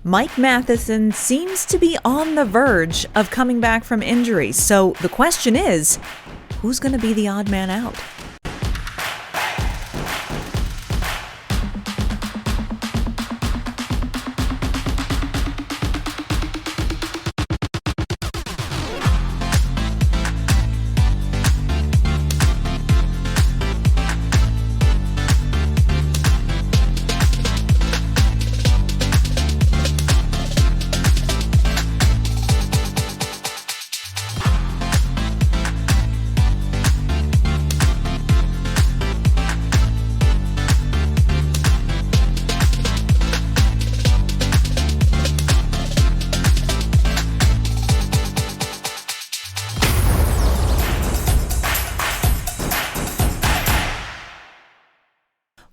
Mike Matheson seems to be on the verge of coming back from injury. So the question is, who's going to be the odd man out?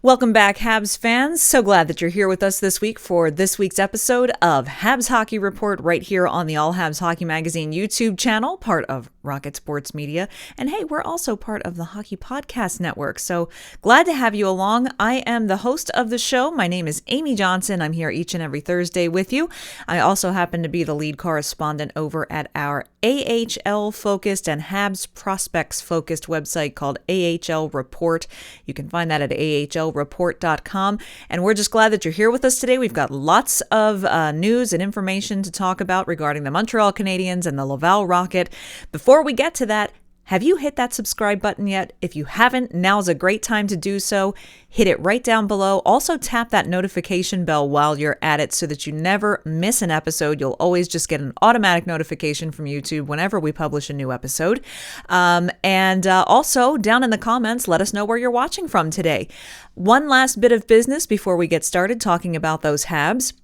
Welcome back, Habs fans. So glad that you're here with us this week for this week's episode of Habs Hockey Report right here on the All Habs Hockey Magazine YouTube channel, part of Rocket Sports Media. And hey, we're also part of the Hockey Podcast Network. So glad to have you along. I am the host of the show. My name is Amy Johnson. I'm here each and every Thursday with you. I also happen to be the lead correspondent over at our AHL-focused and Habs prospects-focused website called AHL Report. You can find that at ahlreport.com. And we're just glad that you're here with us today. We've got lots of news and information to talk about regarding the Montreal Canadiens and the Laval Rocket. Before we get to that, have you hit that subscribe button yet? If you haven't, now's a great time to do so. Hit it right down below. Also tap that notification bell while you're at it so that you never miss an episode. You'll always just get an automatic notification from YouTube whenever we publish a new episode. And also down in the comments, let us know where you're watching from today. One last bit of business before we get started talking about those Habs.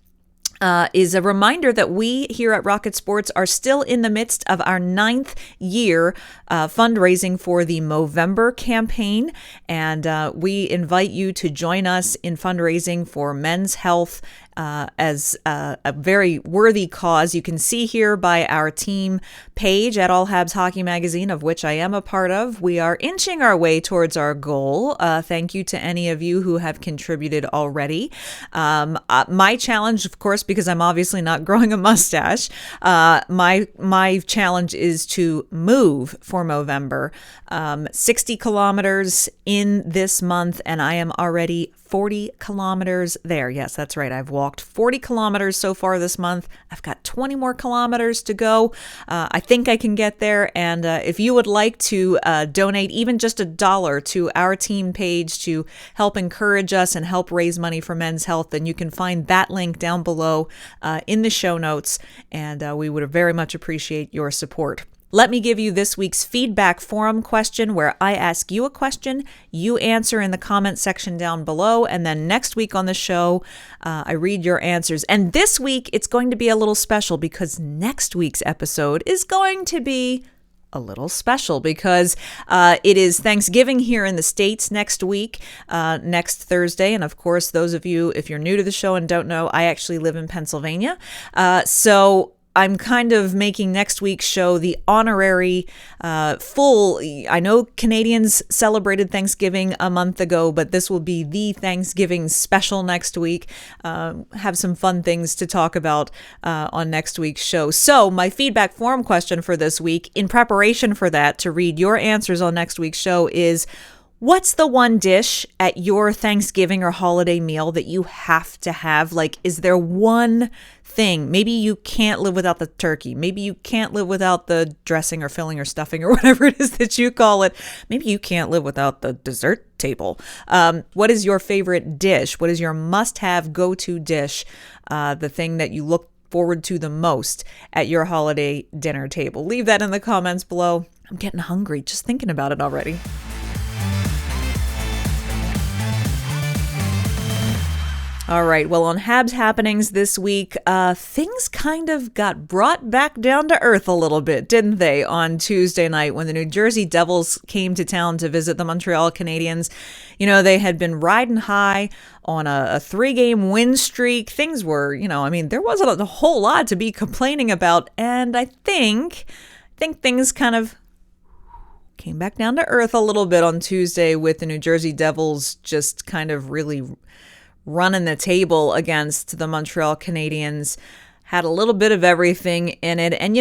Is a reminder that we here at Rocket Sports are still in the midst of our 9th year fundraising for the Movember campaign. And we invite you to join us in fundraising for men's health as a very worthy cause. You can see here by our team page at All Habs Hockey Magazine, of which I am a part of, we are inching our way towards our goal. Thank you to any of you who have contributed already. My challenge, of course, because I'm obviously not growing a mustache, my challenge is to move for Movember. 60 kilometers in this month, and I am already 40 kilometers there. Yes, that's right. I've walked 40 kilometers so far this month. I've got 20 more kilometers to go. I think I can get there. And if you would like to donate even just $1 to our team page to help encourage us and help raise money for men's health, then you can find that link down below in the show notes. And we would very much appreciate your support. Let me give you this week's feedback forum question where I ask you a question, you answer in the comment section down below, and then next week on the show, I read your answers. And this week, it's going to be a little special because next week's episode is going to be a little special because it is Thanksgiving here in the States next week, next Thursday. And of course, those of you, if you're new to the show and don't know, I actually live in Pennsylvania. So I'm kind of making next week's show the honorary full. I know Canadians celebrated Thanksgiving a month ago, but this will be the Thanksgiving special next week. Have some fun things to talk about on next week's show. So my feedback forum question for this week, in preparation for that, to read your answers on next week's show is, what's the one dish at your Thanksgiving or holiday meal that you have to have? Like, is there one thing? Maybe you can't live without the turkey. Maybe you can't live without the dressing or filling or stuffing or whatever it is that you call it. Maybe you can't live without the dessert table. What is your favorite dish? What is your must-have go-to dish? The thing that you look forward to the most at your holiday dinner table? Leave that in the comments below. I'm getting hungry just thinking about it already. All right, well, on Habs happenings this week, things kind of got brought back down to earth a little bit, didn't they, on Tuesday night when the New Jersey Devils came to town to visit the Montreal Canadiens. You know, they had been riding high on a 3-game win streak. Things were, there wasn't a whole lot to be complaining about, and I think things kind of came back down to earth a little bit on Tuesday with the New Jersey Devils just kind of really running the table against the Montreal Canadiens. Had a little bit of everything in it. And,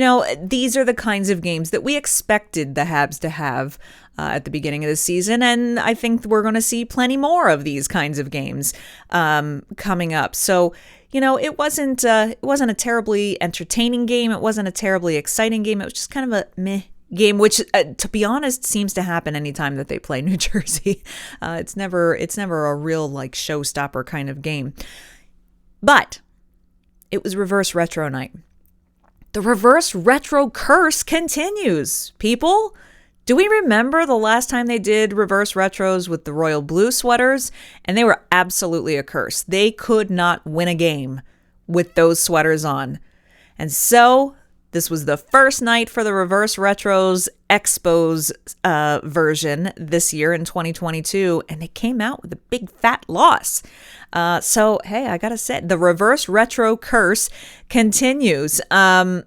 these are the kinds of games that we expected the Habs to have at the beginning of the season. And I think we're going to see plenty more of these kinds of games coming up. So, it wasn't a terribly entertaining game. It wasn't a terribly exciting game. It was just kind of a meh game, which, to be honest, seems to happen anytime that they play New Jersey. It's never a real showstopper kind of game. But it was reverse retro night. The reverse retro curse continues. People, do we remember the last time they did reverse retros with the Royal Blue sweaters? And they were absolutely a curse. They could not win a game with those sweaters on. And so this was the first night for the reverse retros Expos version this year in 2022. And they came out with a big fat loss. So, hey, I gotta say, the reverse retro curse continues. Do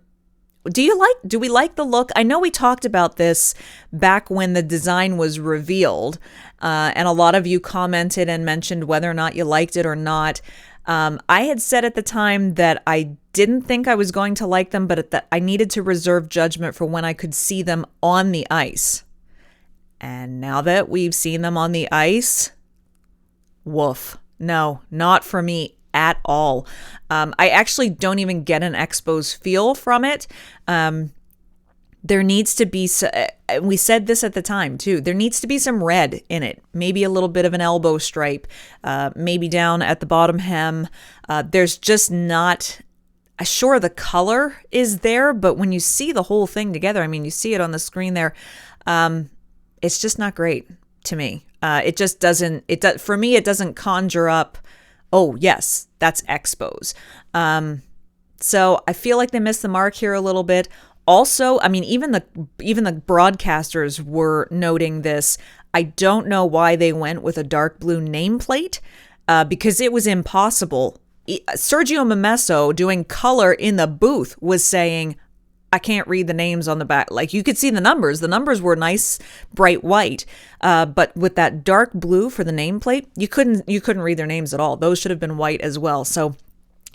we like the look? I know we talked about this back when the design was revealed, and a lot of you commented and mentioned whether or not you liked it or not. I had said at the time that I didn't think I was going to like them, but I needed to reserve judgment for when I could see them on the ice. And now that we've seen them on the ice, woof. No, not for me at all. I actually don't even get an Expos feel from it. There needs to be, we said this at the time too, there needs to be some red in it. Maybe a little bit of an elbow stripe, maybe down at the bottom hem. There's just not, sure the color is there, but when you see the whole thing together, you see it on the screen there, it's just not great to me. It just doesn't, for me, it doesn't conjure up, oh, yes, that's Expos. So I feel like they missed the mark here a little bit. Also, even the broadcasters were noting this. I don't know why they went with a dark blue nameplate, because it was impossible. Sergio Momesso, doing color in the booth, was saying, I can't read the names on the back. You could see the numbers. The numbers were nice, bright white. But with that dark blue for the nameplate, you couldn't read their names at all. Those should have been white as well. So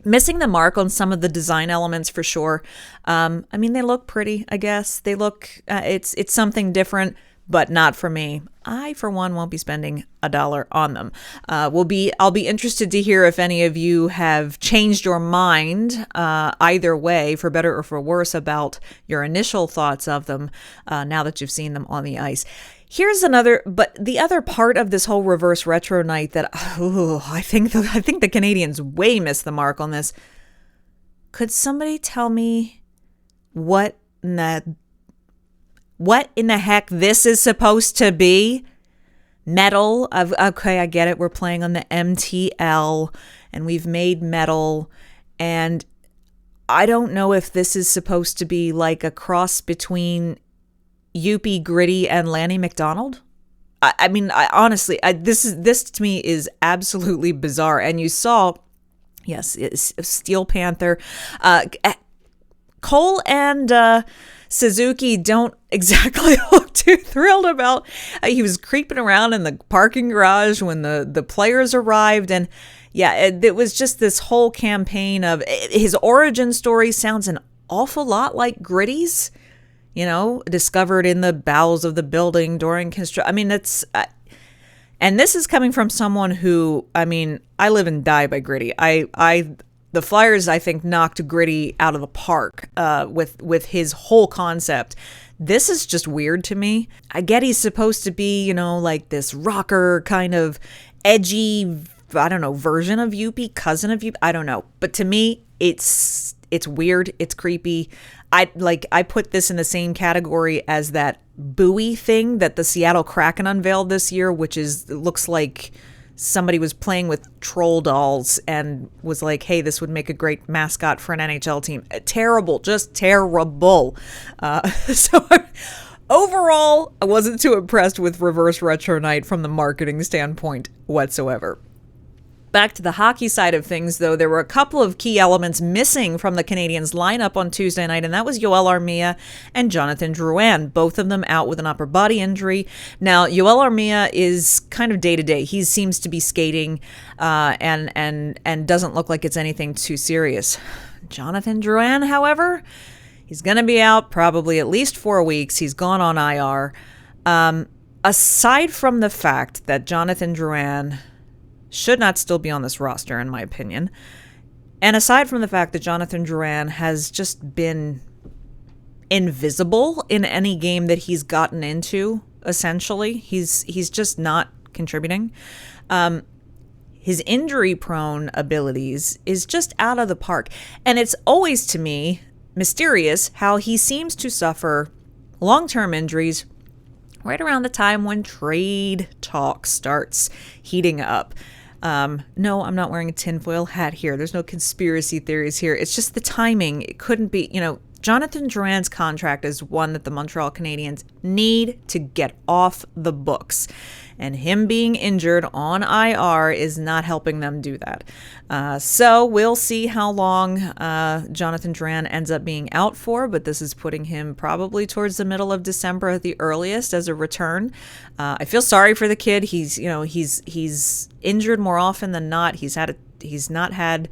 missing the mark on some of the design elements for sure. They look pretty, I guess. They look, it's something different, but not for me. I, for one, won't be spending $1 on them. I'll be interested to hear if any of you have changed your mind, either way, for better or for worse, about your initial thoughts of them now that you've seen them on the ice. Here's the other part of this whole reverse retro night that I think the Canadiens way missed the mark on this. Could somebody tell me what in the heck this is supposed to be? Metal. Okay, I get it. We're playing on the MTL and we've made metal. And I don't know if this is supposed to be like a cross between Youppi Gritty and Lanny McDonald. Honestly, this to me is absolutely bizarre. And you saw, yes, it's Steel Panther. Cole and Suzuki don't exactly look too thrilled about. He was creeping around in the parking garage when the players arrived, and it was just this whole campaign of his origin story sounds an awful lot like Gritty's. Discovered in the bowels of the building during construction. And this is coming from someone who, I live and die by Gritty. The Flyers, I think, knocked Gritty out of the park with his whole concept. This is just weird to me. I get he's supposed to be, like this rocker kind of edgy, version of Youppi, cousin of Youppi. I don't know. But to me, it's weird. It's creepy. I put this in the same category as that buoy thing that the Seattle Kraken unveiled this year, which looks like somebody was playing with troll dolls and was like, hey, this would make a great mascot for an NHL team. Terrible, just terrible. So overall, I wasn't too impressed with Reverse Retro Night from the marketing standpoint whatsoever. Back to the hockey side of things, though, there were a couple of key elements missing from the Canadiens lineup on Tuesday night, and that was Yoel Armia and Jonathan Drouin, both of them out with an upper body injury. Now, Yoel Armia is kind of day-to-day. He seems to be skating and doesn't look like it's anything too serious. Jonathan Drouin, however, he's going to be out probably at least 4 weeks. He's gone on IR. Aside from the fact that Jonathan Drouin should not still be on this roster, in my opinion. And aside from the fact that Jonathan Drouin has just been invisible in any game that he's gotten into, essentially. He's just not contributing. His injury-prone abilities is just out of the park. And it's always, to me, mysterious how he seems to suffer long-term injuries right around the time when trade talk starts heating up. No, I'm not wearing a tinfoil hat here. There's no conspiracy theories here. It's just the timing. It couldn't be, Jonathan Drouin's contract is one that the Montreal Canadiens need to get off the books. And him being injured on IR is not helping them do that. So we'll see how long Jonathan Drouin ends up being out for, but this is putting him probably towards the middle of December at the earliest as a return. I feel sorry for the kid. He's injured more often than not. He's not had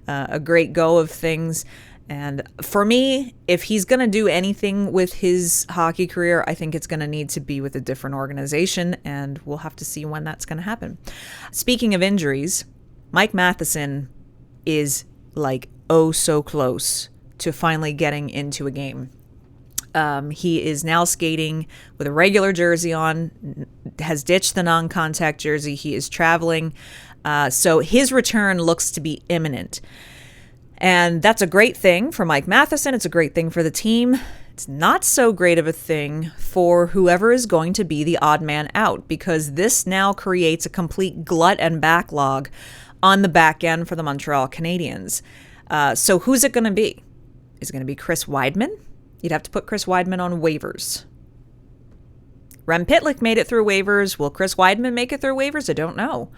a great go of things. And for me, if he's going to do anything with his hockey career, I think it's going to need to be with a different organization, and we'll have to see when that's going to happen. Speaking of injuries, Mike Matheson is so close to finally getting into a game. He is now skating with a regular jersey on, has ditched the non-contact jersey. He is traveling. So his return looks to be imminent. And that's a great thing for Mike Matheson. It's a great thing for the team. It's not so great of a thing for whoever is going to be the odd man out, because this now creates a complete glut and backlog on the back end for the Montreal Canadiens. So who's it going to be? Is it going to be Chris Weidman? You'd have to put Chris Weidman on waivers. Rem Pitlick made it through waivers. Will Chris Weidman make it through waivers? I don't know.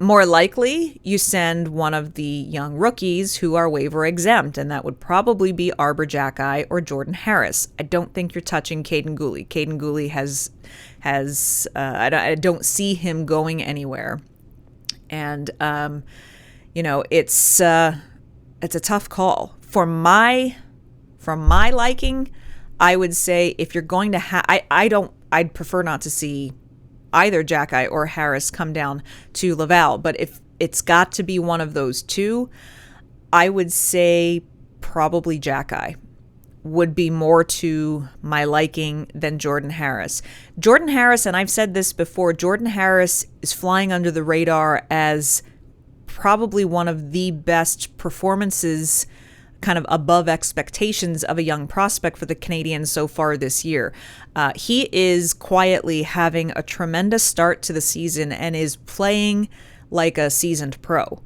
More likely, you send one of the young rookies who are waiver exempt, and that would probably be Arber Xhekaj or Jordan Harris. I don't think you're touching Caden Gooley. Caden Gooley has I don't see him going anywhere. And, it's a tough call. For my liking, I would say if you're going to I'd prefer not to see either Xhekaj or Harris come down to Laval. But if it's got to be one of those two, I would say probably Xhekaj would be more to my liking than Jordan Harris. Jordan Harris, and I've said this before, Jordan Harris is flying under the radar as probably one of the best performances kind of above expectations of a young prospect for the Canadiens so far this year. He is quietly having a tremendous start to the season and is playing like a seasoned pro.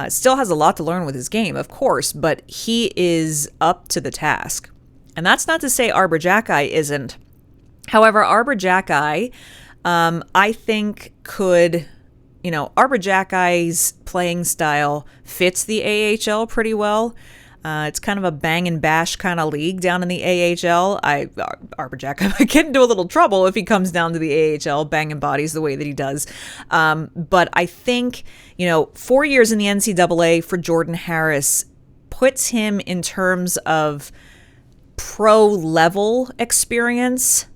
Still has a lot to learn with his game, of course, but he is up to the task. And that's not to say Arber Xhekaj isn't. However, Arber Xhekaj, I think could... Arber Xhekaj's playing style fits the AHL pretty well. It's kind of a bang and bash kind of league down in the AHL. Arber Xhekaj might get into a little trouble if he comes down to the AHL, banging bodies the way that he does. But I think, 4 years in the NCAA for Jordan Harris puts him in terms of pro-level experience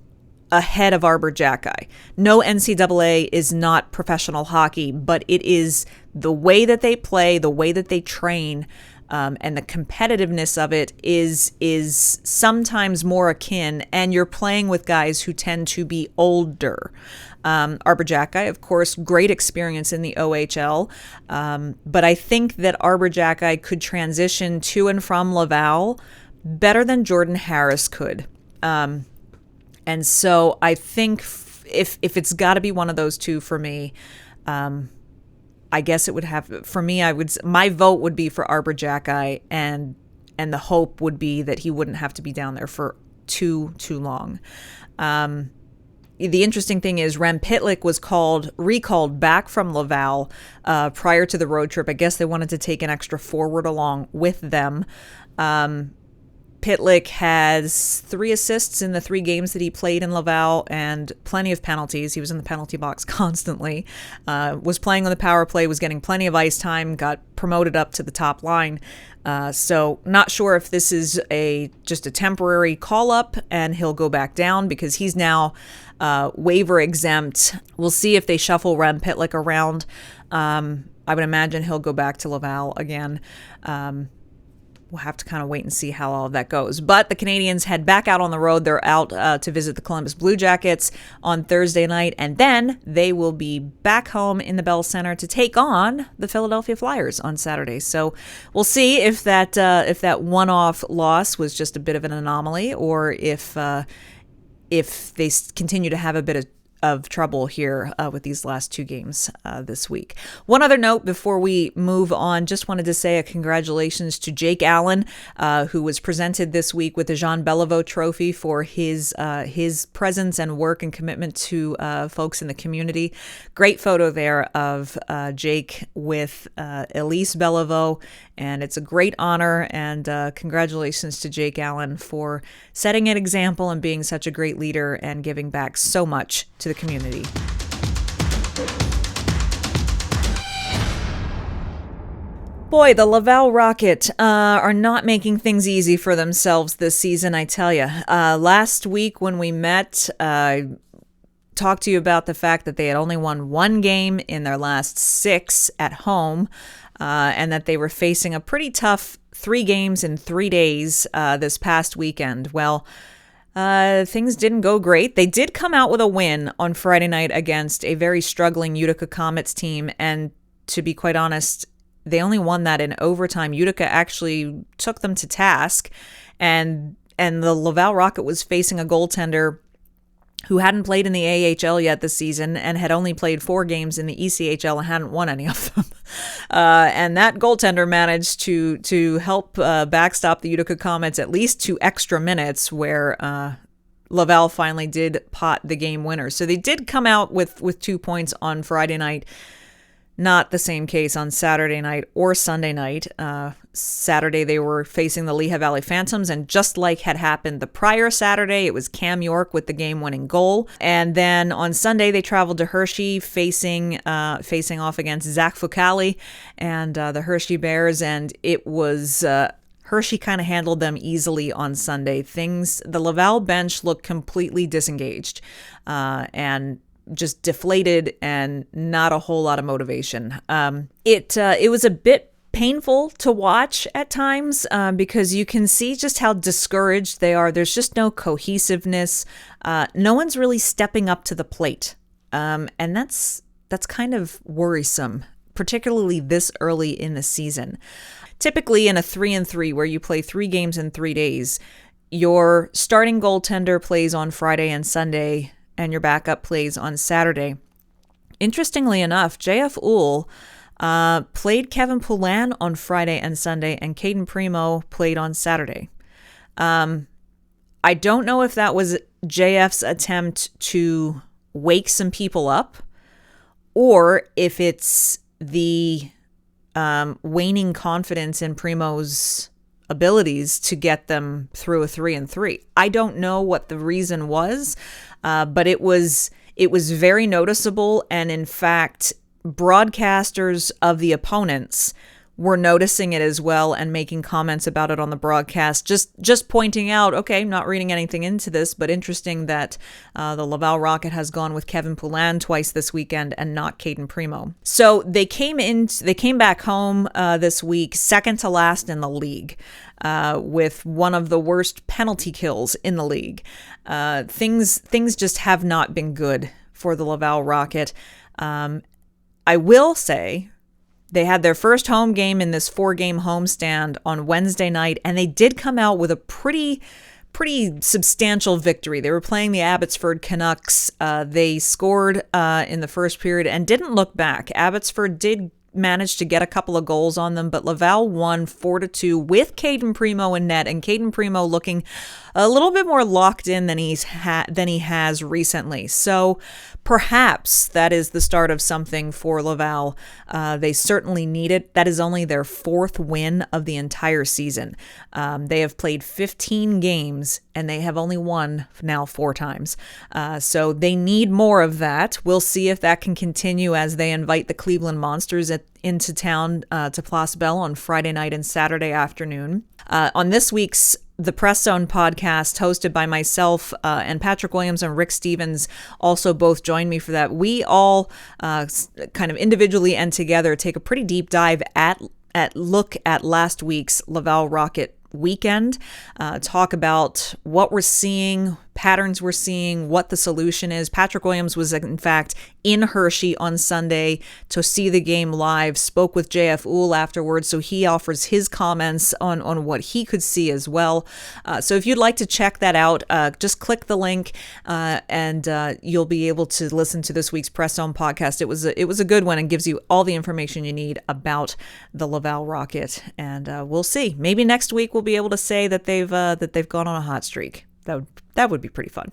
ahead of Arber Xhekaj. No, NCAA is not professional hockey, but it is the way that they play, the way that they train, and the competitiveness of it is sometimes more akin, and you're playing with guys who tend to be older. Arber Xhekaj, of course, great experience in the OHL, but I think that Arber Xhekaj could transition to and from Laval better than Jordan Harris could. And so I think if it's got to be one of those two for me, I guess it would have, for me, my vote would be for Arber Xhekaj, and the hope would be that he wouldn't have to be down there for too long. the interesting thing is Rem Pitlick was recalled back from Laval prior to the road trip. I guess they wanted to take an extra forward along with them. Pitlick has 3 assists in the 3 games that he played in Laval and plenty of penalties. He was in the penalty box constantly, was playing on the power play, was getting plenty of ice time, got promoted up to the top line. So not sure if this is just a temporary call-up and he'll go back down because he's now waiver exempt. We'll see if they shuffle Rem Pitlick around. I would imagine he'll go back to Laval again. We'll have to kind of wait and see how all of that goes. But the Canadiens head back out on the road. They're out to visit the Columbus Blue Jackets on Thursday night, and then they will be back home in the Bell Center to take on the Philadelphia Flyers on Saturday. So we'll see if that one-off loss was just a bit of an anomaly, or if they continue to have a bit of trouble here with these last 2 games this week. One other note before we move on, just wanted to say a congratulations to Jake Allen, who was presented this week with the Jean Beliveau Trophy for his presence and work and commitment to folks in the community. Great photo there of Jake with Elise Beliveau, and it's a great honor, and congratulations to Jake Allen for setting an example and being such a great leader and giving back so much to the community. Boy, the Laval Rocket are not making things easy for themselves this season, I tell you. Last week when we met, talked to you about the fact that they had only won 1 game in their last 6 at home, and that they were facing a pretty tough 3 games in 3 days this past weekend. Well, things didn't go great. They did come out with a win on Friday night against a very struggling Utica Comets team, and to be quite honest, they only won that in overtime. Utica actually took them to task, and the Laval Rocket was facing a goaltender who hadn't played in the AHL yet this season and had only played 4 games in the ECHL and hadn't won any of them. And that goaltender managed to help backstop the Utica Comets at least 2 extra minutes where Laval finally did pot the game winner. So they did come out with 2 points on Friday night. Not the same case on Saturday night or Sunday night. Saturday, they were facing the Lehigh Valley Phantoms, and just like had happened the prior Saturday, it was Cam York with the game-winning goal. And then on Sunday, they traveled to Hershey, facing off against Zach Fucali and the Hershey Bears, and it was Hershey kind of handled them easily on Sunday. The Laval bench looked completely disengaged, and just deflated and not a whole lot of motivation. It was a bit painful to watch at times because you can see just how discouraged they are. There's just no cohesiveness. No one's really stepping up to the plate. And that's kind of worrisome, particularly this early in the season. Typically in a 3-3 where you play 3 games in 3 days, your starting goaltender plays on Friday and Sunday, and your backup plays on Saturday. Interestingly enough, JF Uhl played Kevin Poulin on Friday and Sunday, and Caden Primo played on Saturday. I don't know if that was JF's attempt to wake some people up, or if it's the waning confidence in Primo's abilities to get them through a 3-3. I don't know what the reason was, but it was very noticeable, and in fact, broadcasters of the opponents were noticing it as well and making comments about it on the broadcast, just pointing out, okay, not reading anything into this, but interesting that the Laval Rocket has gone with Kevin Poulin twice this weekend and not Caden Primo. So they came back home this week, second to last in the league, with one of the worst penalty kills in the league. Things just have not been good for the Laval Rocket. I will say, they had their first home game in this 4-game homestand on Wednesday night, and they did come out with a pretty substantial victory. They were playing the Abbotsford Canucks. They scored in the first period and didn't look back. Abbotsford did managed to get a couple of goals on them, but Laval won 4-2 with Caden Primo in net, and Caden Primo looking a little bit more locked in than he has recently. So perhaps that is the start of something for Laval. They certainly need it. That is only their 4th win of the entire season. They have played 15 games and they have only won now 4 times. So they need more of that. We'll see if that can continue as they invite the Cleveland Monsters into town to Place Belle on Friday night and Saturday afternoon. On this week's The Press Zone podcast, hosted by myself and Patrick Williams and Rick Stevens, also both joined me for that. We all kind of individually and together take a pretty deep dive at look at last week's Laval Rocket weekend, talk about what we're seeing, patterns we're seeing, what the solution is. Patrick Williams was in fact in Hershey on Sunday to see the game live, spoke with JF Uhl afterwards, so he offers his comments on what he could see as well. So if you'd like to check that out, just click the link and you'll be able to listen to this week's Press Zone podcast. It was a good one and gives you all the information you need about the Laval Rocket, and we'll see. Maybe next week we'll be able to say that they've gone on a hot streak. That would be pretty fun.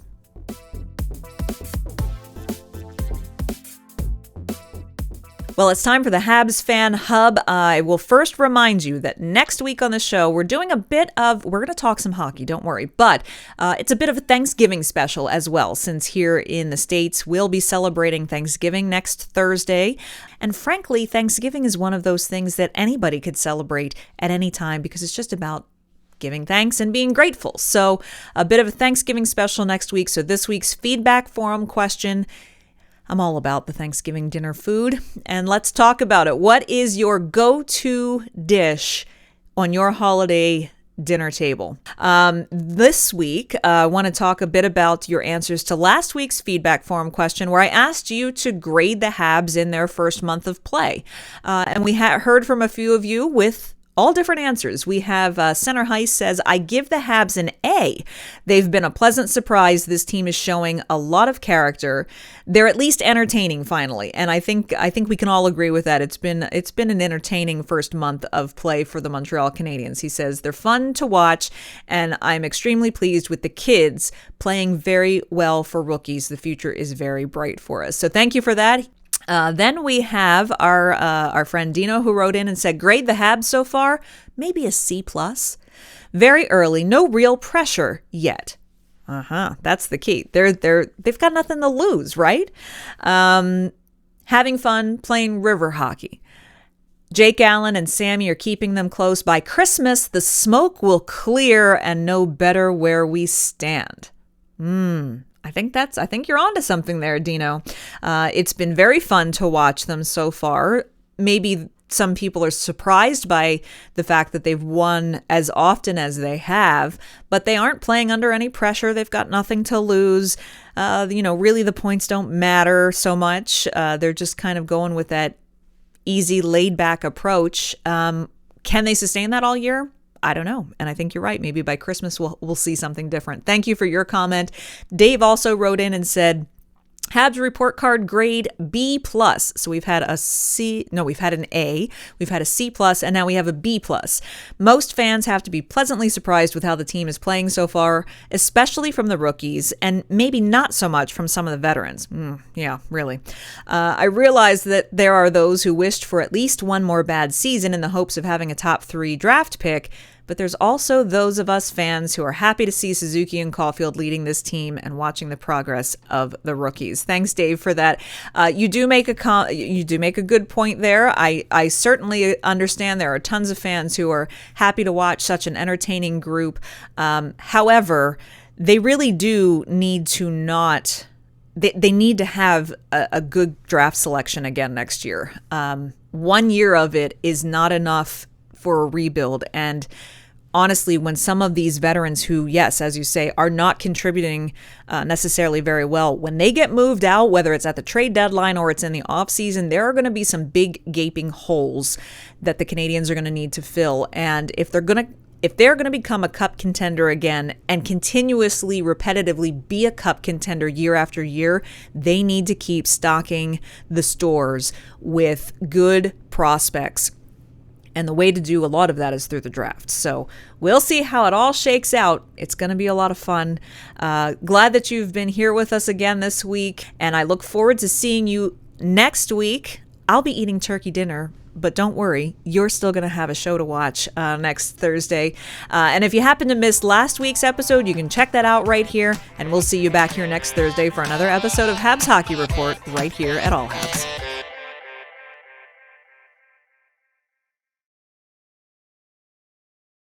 Well, it's time for the Habs Fan Hub. I will first remind you that next week on the show, we're going to talk some hockey, don't worry, but it's a bit of a Thanksgiving special as well, since here in the States, we'll be celebrating Thanksgiving next Thursday. And frankly, Thanksgiving is one of those things that anybody could celebrate at any time because it's just about giving thanks and being grateful. So a bit of a Thanksgiving special next week. So this week's feedback forum question, I'm all about the Thanksgiving dinner food, and let's talk about it. What is your go-to dish on your holiday dinner table? This week, I want to talk a bit about your answers to last week's feedback forum question, where I asked you to grade the Habs in their first month of play. And we heard from a few of you with all different answers. We have Center Heist says, I give the Habs an A. They've been a pleasant surprise. This team is showing a lot of character. They're at least entertaining finally. And I think we can all agree with that. It's been an entertaining first month of play for the Montreal Canadiens. He says they're fun to watch, and I'm extremely pleased with the kids playing very well for rookies. The future is very bright for us. So thank you for that. Then we have our friend Dino, who wrote in and said, grade the Habs so far, maybe a C+. Very early, no real pressure yet. That's the key. They've got nothing to lose, right? Having fun playing river hockey. Jake Allen and Sammy are keeping them close. By Christmas, the smoke will clear and know better where we stand. I think you're onto something there, Dino. It's been very fun to watch them so far. Maybe some people are surprised by the fact that they've won as often as they have, but they aren't playing under any pressure. They've got nothing to lose. Really the points don't matter so much. They're just kind of going with that easy, laid-back approach. Can they sustain that all year? I don't know. And I think you're right. Maybe by Christmas, we'll see something different. Thank you for your comment. Dave also wrote in and said, Habs report card grade B+. So we've had we've had an A, we've had a C+, and now we have a B+. Most fans have to be pleasantly surprised with how the team is playing so far, especially from the rookies, and maybe not so much from some of the veterans. Yeah, really. I realize that there are those who wished for at least one more bad season in the hopes of having a top 3 draft pick, but there's also those of us fans who are happy to see Suzuki and Caulfield leading this team and watching the progress of the rookies. Thanks, Dave, for that. You do make a good point there. I certainly understand there are tons of fans who are happy to watch such an entertaining group. However, they really do need to not. They need to have a good draft selection again next year. 1 year of it is not enough for a rebuild. And honestly, when some of these veterans who, yes, as you say, are not contributing necessarily very well, when they get moved out, whether it's at the trade deadline or it's in the offseason, there are going to be some big gaping holes that the Canadiens are going to need to fill. And if they're going to if they're going to become a cup contender again and continuously, repetitively be a cup contender year after year, they need to keep stocking the stores with good prospects. And the way to do a lot of that is through the draft. So we'll see how it all shakes out. It's going to be a lot of fun. Glad that you've been here with us again this week. And I look forward to seeing you next week. I'll be eating turkey dinner, but don't worry, you're still going to have a show to watch next Thursday. And if you happen to miss last week's episode, you can check that out right here. And we'll see you back here next Thursday for another episode of Habs Hockey Report right here at All Habs.